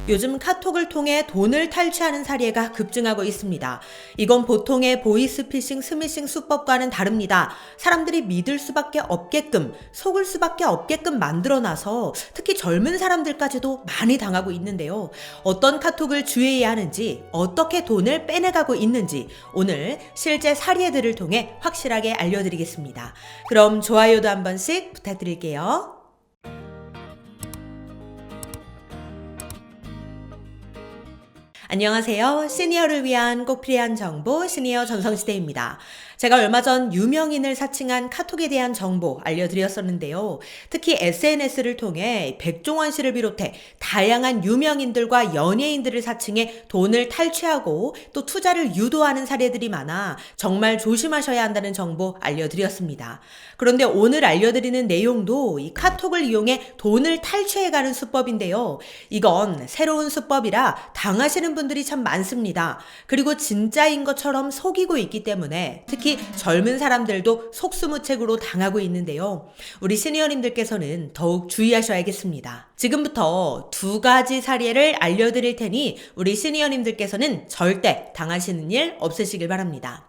요즘 카톡을 통해 돈을 탈취하는 사례가 급증하고 있습니다. 이건 보통의 보이스피싱, 스미싱 수법과는 다릅니다. 사람들이 믿을 수밖에 없게끔, 속을 수밖에 없게끔 만들어놔서 특히 젊은 사람들까지도 많이 당하고 있는데요. 어떤 카톡을 주의해야 하는지, 어떻게 돈을 빼내가고 있는지 오늘 실제 사례들을 통해 확실하게 알려드리겠습니다. 그럼 좋아요도 한 번씩 부탁드릴게요. 안녕하세요. 시니어를 위한 꼭 필요한 정보 시니어 전성시대입니다. 제가 얼마 전 유명인을 사칭한 카톡에 대한 정보 알려드렸었는데요. 특히 SNS를 통해 백종원 씨를 비롯해 다양한 유명인들과 연예인들을 사칭해 돈을 탈취하고 또 투자를 유도하는 사례들이 많아 정말 조심하셔야 한다는 정보 알려드렸습니다. 그런데 오늘 알려드리는 내용도 이 카톡을 이용해 돈을 탈취해가는 수법인데요. 이건 새로운 수법이라 당하시는 분들이 참 많습니다. 그리고 진짜인 것처럼 속이고 있기 때문에 특히 젊은 사람들도 속수무책으로 당하고 있는데요. 우리 시니어님들께서는 더욱 주의하셔야겠습니다. 지금부터 두 가지 사례를 알려드릴 테니 우리 시니어님들께서는 절대 당하시는 일 없으시길 바랍니다.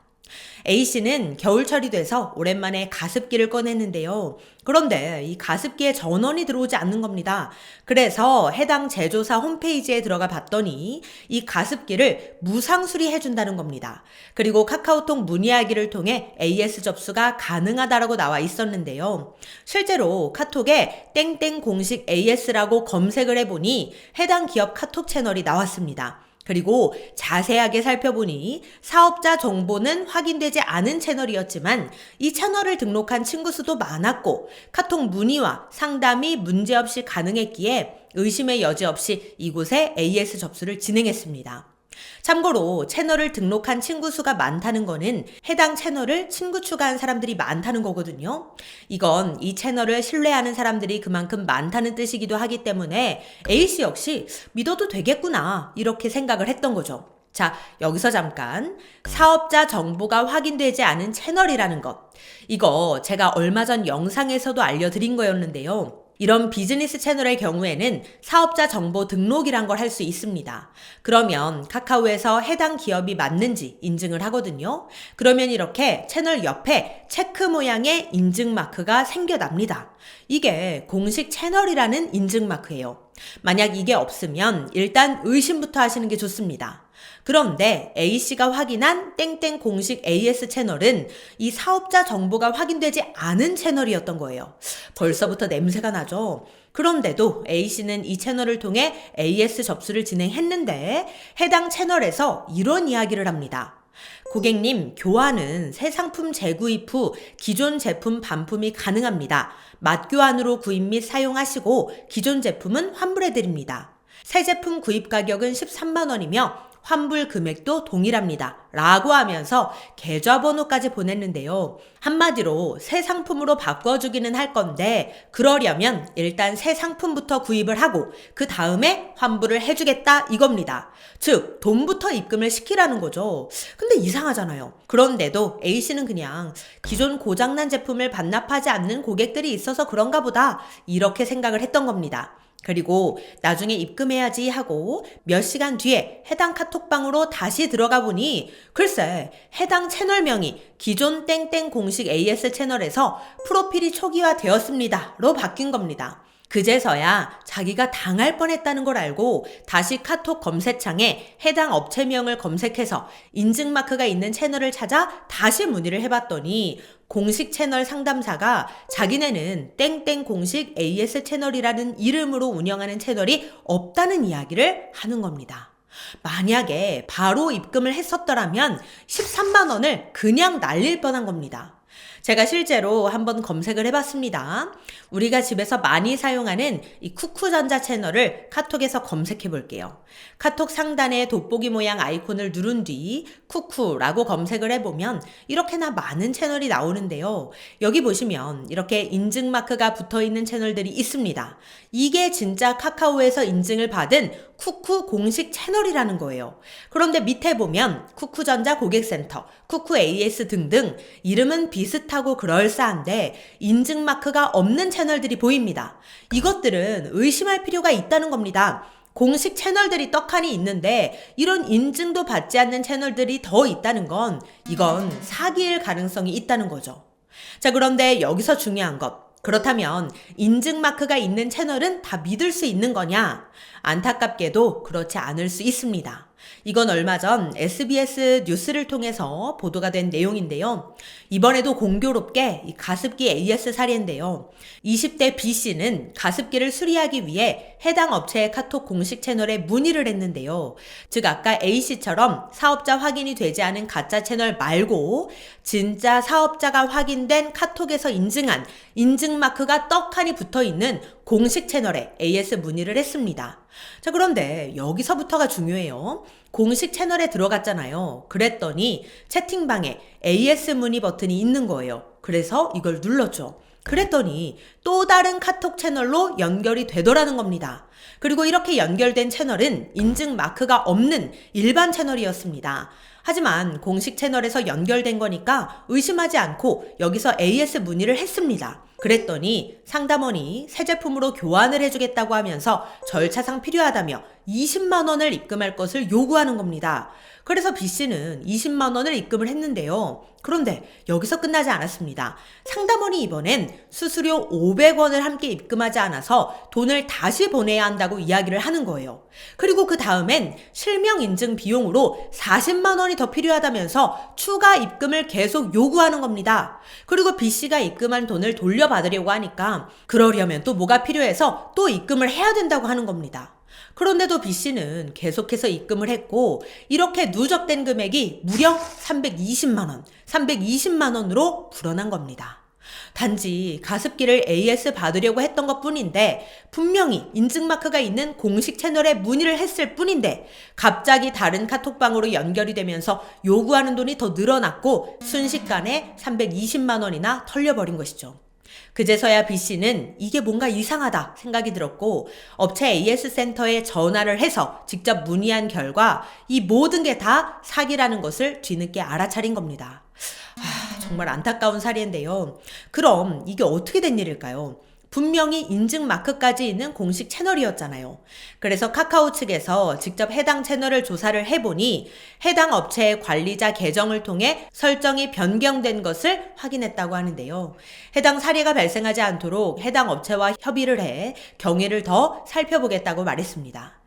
A씨는 겨울철이 돼서 오랜만에 가습기를 꺼냈는데요. 그런데 이 가습기에 전원이 들어오지 않는 겁니다. 그래서 해당 제조사 홈페이지에 들어가 봤더니 이 가습기를 무상수리 해준다는 겁니다. 그리고 카카오톡 문의하기를 통해 AS 접수가 가능하다라고 나와 있었는데요. 실제로 카톡에 땡땡 공식 AS라고 검색을 해보니 해당 기업 카톡 채널이 나왔습니다. 그리고 자세하게 살펴보니 사업자 정보는 확인되지 않은 채널이었지만 이 채널을 등록한 친구 수도 많았고 카톡 문의와 상담이 문제없이 가능했기에 의심의 여지 없이 이곳에 AS 접수를 진행했습니다. 참고로 채널을 등록한 친구 수가 많다는 거는 해당 채널을 친구 추가한 사람들이 많다는 거거든요. 이건 이 채널을 신뢰하는 사람들이 그만큼 많다는 뜻이기도 하기 때문에 A씨 역시 믿어도 되겠구나 이렇게 생각을 했던 거죠. 자, 여기서 잠깐 사업자 정보가 확인되지 않은 채널이라는 것, 이거 제가 얼마 전 영상에서도 알려드린 거였는데요. 이런 비즈니스 채널의 경우에는 사업자 정보 등록이란 걸 할 수 있습니다. 그러면 카카오에서 해당 기업이 맞는지 인증을 하거든요. 그러면 이렇게 채널 옆에 체크 모양의 인증 마크가 생겨납니다. 이게 공식 채널이라는 인증 마크예요. 만약 이게 없으면 일단 의심부터 하시는 게 좋습니다. 그런데 A씨가 확인한 땡땡 공식 AS 채널은 이 사업자 정보가 확인되지 않은 채널이었던 거예요. 벌써부터 냄새가 나죠? 그런데도 A씨는 이 채널을 통해 AS 접수를 진행했는데 해당 채널에서 이런 이야기를 합니다. 고객님, 교환은 새 상품 재구입 후 기존 제품 반품이 가능합니다. 맞교환으로 구입 및 사용하시고 기존 제품은 환불해드립니다. 새 제품 구입 가격은 13만 원이며 환불 금액도 동일합니다. 라고 하면서 계좌번호까지 보냈는데요. 한마디로 새 상품으로 바꿔주기는 할 건데 그러려면 일단 새 상품부터 구입을 하고 그 다음에 환불을 해주겠다 이겁니다. 즉 돈부터 입금을 시키라는 거죠. 근데 이상하잖아요. 그런데도 A씨는 그냥 기존 고장난 제품을 반납하지 않는 고객들이 있어서 그런가 보다 이렇게 생각을 했던 겁니다. 그리고 나중에 입금해야지 하고 몇 시간 뒤에 해당 카톡방으로 다시 들어가 보니 글쎄 해당 채널명이 기존 땡땡 공식 AS 채널에서 프로필이 초기화되었습니다로 바뀐 겁니다. 그제서야 자기가 당할 뻔했다는 걸 알고 다시 카톡 검색창에 해당 업체명을 검색해서 인증마크가 있는 채널을 찾아 다시 문의를 해봤더니 공식 채널 상담사가 자기네는 땡땡 공식 AS 채널이라는 이름으로 운영하는 채널이 없다는 이야기를 하는 겁니다. 만약에 바로 입금을 했었더라면 13만 원을 그냥 날릴 뻔한 겁니다. 제가 실제로 한번 검색을 해봤습니다. 우리가 집에서 많이 사용하는 이 쿠쿠전자 채널을 카톡에서 검색해 볼게요. 카톡 상단에 돋보기 모양 아이콘을 누른 뒤 쿠쿠라고 검색을 해보면 이렇게나 많은 채널이 나오는데요. 여기 보시면 이렇게 인증 마크가 붙어있는 채널들이 있습니다. 이게 진짜 카카오에서 인증을 받은 쿠쿠 공식 채널이라는 거예요. 그런데 밑에 보면 쿠쿠전자 고객센터, 쿠쿠 AS 등등 이름은 비슷하고 그럴싸한데 인증 마크가 없는 채널들이 보입니다. 이것들은 의심할 필요가 있다는 겁니다. 공식 채널들이 떡하니 있는데 이런 인증도 받지 않는 채널들이 더 있다는 건 이건 사기일 가능성이 있다는 거죠. 자, 그런데 여기서 중요한 것. 그렇다면 인증 마크가 있는 채널은 다 믿을 수 있는 거냐? 안타깝게도 그렇지 않을 수 있습니다. 이건 얼마 전 SBS 뉴스를 통해서 보도가 된 내용인데요. 이번에도 공교롭게 이 가습기 AS 사례인데요. 20대 B씨는 가습기를 수리하기 위해 해당 업체의 카톡 공식 채널에 문의를 했는데요. 즉 아까 A씨처럼 사업자 확인이 되지 않은 가짜 채널 말고 진짜 사업자가 확인된 카톡에서 인증한 인증 마크가 떡하니 붙어있는 공식 채널에 AS 문의를 했습니다. 자, 그런데 여기서부터가 중요해요. 공식 채널에 들어갔잖아요. 그랬더니 채팅방에 AS 문의 버튼이 있는 거예요. 그래서 이걸 눌렀죠. 그랬더니 또 다른 카톡 채널로 연결이 되더라는 겁니다. 그리고 이렇게 연결된 채널은 인증 마크가 없는 일반 채널이었습니다. 하지만 공식 채널에서 연결된 거니까 의심하지 않고 여기서 AS 문의를 했습니다. 그랬더니 상담원이 새 제품으로 교환을 해주겠다고 하면서 절차상 필요하다며 20만 원을 입금할 것을 요구하는 겁니다. 그래서 B씨는 20만 원을 입금을 했는데요. 그런데 여기서 끝나지 않았습니다. 상담원이 이번엔 수수료 500원을 함께 입금하지 않아서 돈을 다시 보내야 한다고 이야기를 하는 거예요. 그리고 그 다음엔 실명 인증 비용으로 40만 원이 더 필요하다면서 추가 입금을 계속 요구하는 겁니다. 그리고 B씨가 입금한 돈을 돌려받으려고 하니까 그러려면 또 뭐가 필요해서 또 입금을 해야 된다고 하는 겁니다. 그런데도 B씨는 계속해서 입금을 했고 이렇게 누적된 금액이 무려 320만 원으로 불어난 겁니다. 단지 가습기를 AS 받으려고 했던 것 뿐인데 분명히 인증마크가 있는 공식 채널에 문의를 했을 뿐인데 갑자기 다른 카톡방으로 연결이 되면서 요구하는 돈이 더 늘어났고 순식간에 320만 원이나 털려버린 것이죠. 그제서야 B씨는 이게 뭔가 이상하다 생각이 들었고 업체 AS 센터에 전화를 해서 직접 문의한 결과 이 모든 게 다 사기라는 것을 뒤늦게 알아차린 겁니다. 정말 안타까운 사례인데요. 그럼 이게 어떻게 된 일일까요? 분명히 인증 마크까지 있는 공식 채널이었잖아요. 그래서 카카오 측에서 직접 해당 채널을 조사를 해보니 해당 업체의 관리자 계정을 통해 설정이 변경된 것을 확인했다고 하는데요. 해당 사례가 발생하지 않도록 해당 업체와 협의를 해 경위를 더 살펴보겠다고 말했습니다.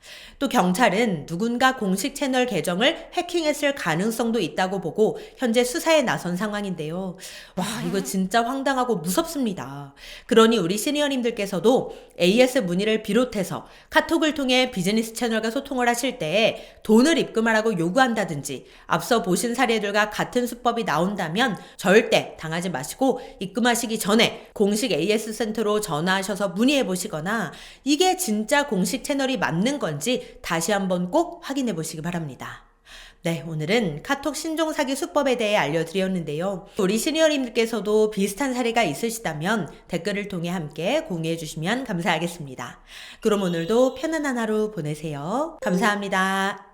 또 경찰은 누군가 공식 채널 계정을 해킹했을 가능성도 있다고 보고 현재 수사에 나선 상황인데요. 와, 이거 진짜 황당하고 무섭습니다. 그러니 우리 시니어님들께서도 AS 문의를 비롯해서 카톡을 통해 비즈니스 채널과 소통을 하실 때 돈을 입금하라고 요구한다든지 앞서 보신 사례들과 같은 수법이 나온다면 절대 당하지 마시고 입금하시기 전에 공식 AS 센터로 전화하셔서 문의해 보시거나 이게 진짜 공식 채널이 맞는 건지 다시 한번 꼭 확인해 보시기 바랍니다. 네, 오늘은 카톡 신종 사기 수법에 대해 알려드렸는데요. 우리 시니어님들께서도 비슷한 사례가 있으시다면 댓글을 통해 함께 공유해 주시면 감사하겠습니다. 그럼 오늘도 편안한 하루 보내세요. 감사합니다.